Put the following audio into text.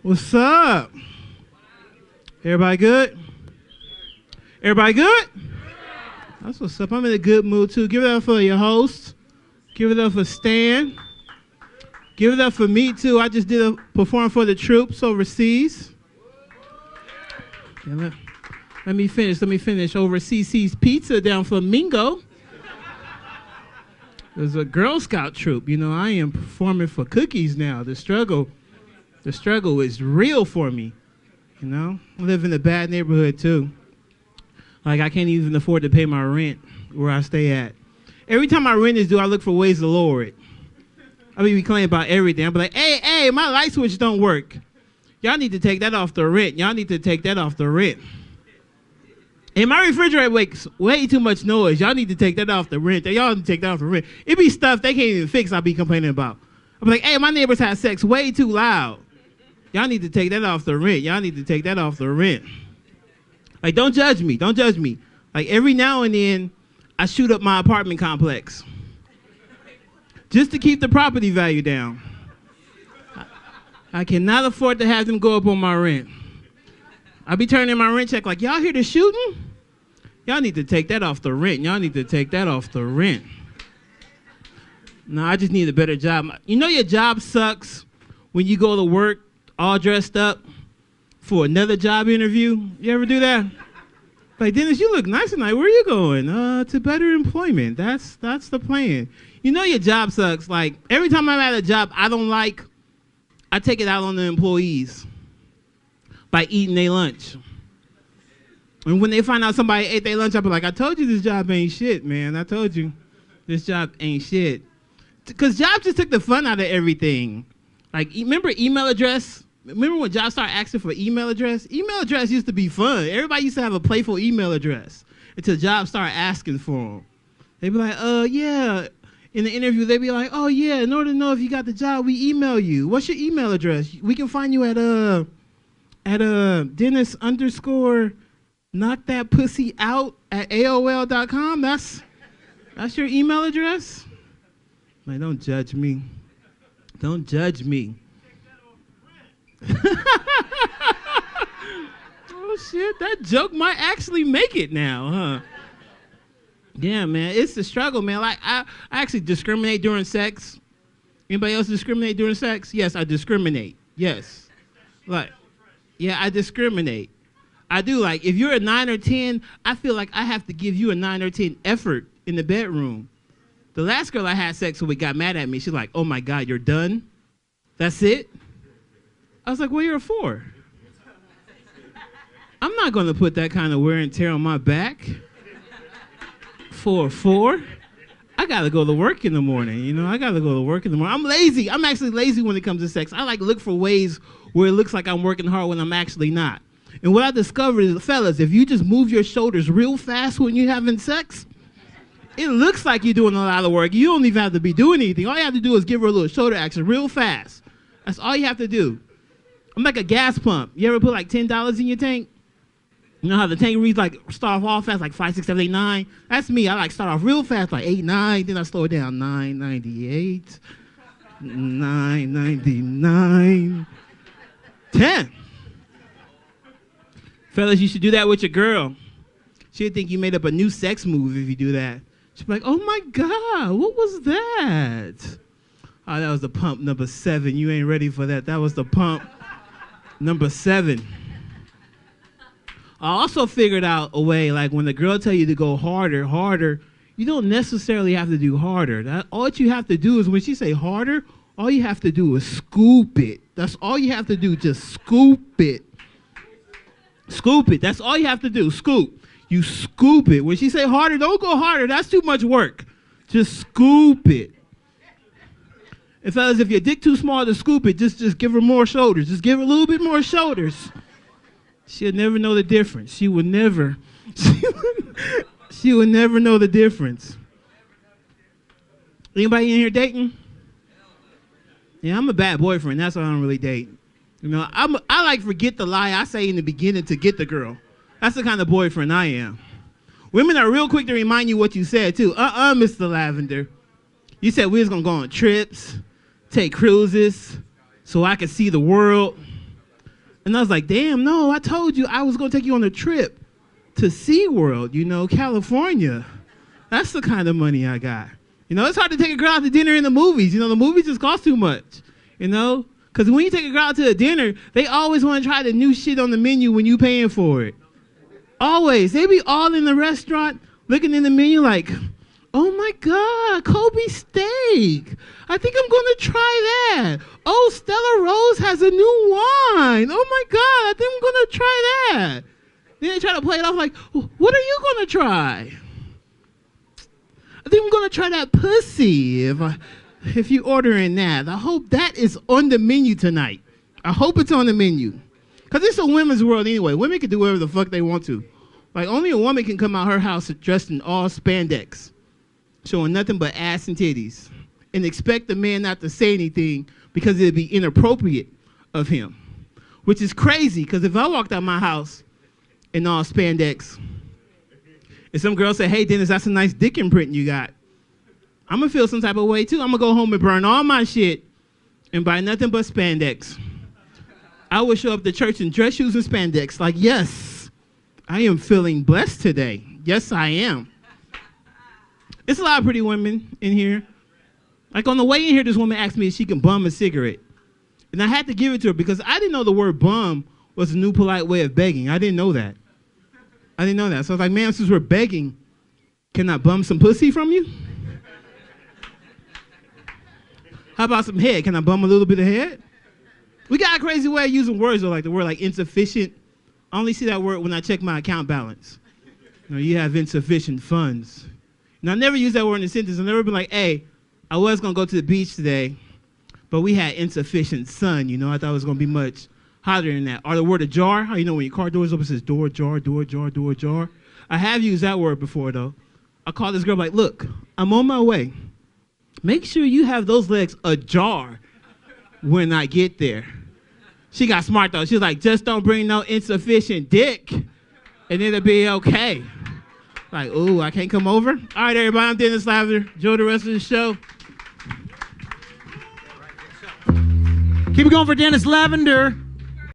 What's up? Everybody good? Everybody good? That's what's up. I'm in a good mood too. Give it up for your host. Give it up for Stan. Give it up for me too. I just did a perform for the troops overseas. Yeah, let me finish. Over CC's Pizza down Flamingo. There's a Girl Scout troop. You know, I am performing for cookies now. The struggle is real for me. You know, I live in a bad neighborhood too. Like, I can't even afford to pay my rent where I stay at. Every time my rent is due, I look for ways to lower it. I be complaining about everything. I be like, hey, my light switch don't work. Y'all need to take that off the rent. Y'all need to take that off the rent. And my refrigerator makes way too much noise. Y'all need to take that off the rent. Y'all need to take that off the rent. It be stuff they can't even fix I be complaining about. I be like, hey, my neighbors have sex way too loud. Y'all need to take that off the rent. Y'all need to take that off the rent. Like, don't judge me. Don't judge me. Like, every now and then, I shoot up my apartment complex just to keep the property value down. I cannot afford to have them go up on my rent. I be turning in my rent check like, y'all hear the shooting? Y'all need to take that off the rent. Y'all need to take that off the rent. No, I just need a better job. You know your job sucks when you go to work all dressed up for another job interview? You ever do that? Like, Dennis, you look nice tonight. Where are you going? To better employment. That's the plan. You know your job sucks. Like, every time I'm at a job I don't like, I take it out on the employees by eating their lunch. And when they find out somebody ate their lunch, I'll be like, I told you this job ain't shit, man. I told you this job ain't shit. Because jobs just took the fun out of everything. Like, remember email address? Remember when jobs started asking for email address? Email address used to be fun. Everybody used to have a playful email address until jobs started asking for them. They'd be like, yeah. In the interview, they'd be like, oh, yeah, in order to know if you got the job, we email you. What's your email address? We can find you at Dennis _ knock that pussy out at AOL.com. That's your email address? Like, don't judge me. Don't judge me. Oh, shit, that joke might actually make it now, huh? Yeah, man, it's the struggle, man. Like, I actually discriminate during sex. Anybody else discriminate during sex? Yes, I discriminate. Yes. Like, yeah, I discriminate. I do. Like, if you're a 9 or 10, I feel like I have to give you a 9 or 10 effort in the bedroom. The last girl I had sex with got mad at me. She's like, oh, my God, you're done? That's it? I was like, well, you're a 4. I'm not going to put that kind of wear and tear on my back for a 4. I got to go to work in the morning, you know? I got to go to work in the morning. I'm lazy. I'm actually lazy when it comes to sex. I like look for ways where it looks like I'm working hard when I'm actually not. And what I discovered is, fellas, if you just move your shoulders real fast when you're having sex, it looks like you're doing a lot of work. You don't even have to be doing anything. All you have to do is give her a little shoulder action real fast. That's all you have to do. I'm like a gas pump. You ever put like $10 in your tank? You know how the tank reads, like, start off all fast, like 5, 6, 7, 8, 9? That's me. I like start off real fast, like 8, 9. Then I slow it down. 998, 999, 10. Fellas, you should do that with your girl. She'd think you made up a new sex move if you do that. She'd be like, oh my God, what was that? Oh, that was the pump number 7. You ain't ready for that. That was the pump number 7. I also figured out a way, like when the girl tell you to go harder, you don't necessarily have to do harder. All you have to do is when she say harder, all you have to do is scoop it. That's all you have to do, just scoop it. Scoop it, that's all you have to do, scoop. You scoop it. When she say harder, don't go harder, that's too much work. Just scoop it. And fellas, if your dick too small to scoop it, just give her more shoulders. Just give her a little bit more shoulders. She'll never know the difference. She would never know the difference. Anybody in here dating? Yeah, I'm a bad boyfriend. That's why I don't really date. You know, I like forget the lie I say in the beginning to get the girl. That's the kind of boyfriend I am. Women are real quick to remind you what you said, too. Mr. Lavender. You said we was going to go on trips, take cruises, so I could see the world. And I was like, damn, no, I told you I was going to take you on a trip to SeaWorld, California. That's the kind of money I got. It's hard to take a girl out to dinner in the movies. The movies just cost too much, Because when you take a girl out to a dinner, they always want to try the new shit on the menu when you paying for it. Always. They be all in the restaurant looking in the menu like, oh my God, Kobe steak. I think I'm going to try that. Oh, Stella Rose has a new wine. Oh my God, I think I'm going to try that. Then they try to play it off like, what are you going to try? I think I'm going to try that pussy if you ordering that. I hope that is on the menu tonight. I hope it's on the menu. Because it's a women's world anyway. Women can do whatever the fuck they want to. Like, only a woman can come out her house dressed in all spandex, showing nothing but ass and titties, and expect the man not to say anything because it'd be inappropriate of him. Which is crazy, because if I walked out my house in all spandex, and some girl say, hey, Dennis, that's a nice dick imprint you got, I'm going to feel some type of way, too. I'm going to go home and burn all my shit and buy nothing but spandex. I would show up to church in dress shoes and spandex. Like, yes, I am feeling blessed today. Yes, I am. It's a lot of pretty women in here. Like, on the way in here, this woman asked me if she can bum a cigarette. And I had to give it to her because I didn't know the word bum was a new polite way of begging. I didn't know that. So I was like, ma'am, since we're begging, can I bum some pussy from you? How about some head? Can I bum a little bit of head? We got a crazy way of using words, though, like the word like insufficient. I only see that word when I check my account balance. You have insufficient funds. And I never use that word in a sentence. I've never been like, hey, I was going to go to the beach today, but we had insufficient sun. I thought it was going to be much hotter than that. Or the word ajar. How when your car doors open, it says door ajar, door ajar, door ajar. I have used that word before, though. I called this girl like, look, I'm on my way. Make sure you have those legs ajar when I get there. She got smart, though. She was like, just don't bring no insufficient dick, and it'll be okay. Like, ooh, I can't come over? All right, everybody, I'm Dennis Lavender. Enjoy the rest of the show. Keep it going for Dennis Lavender.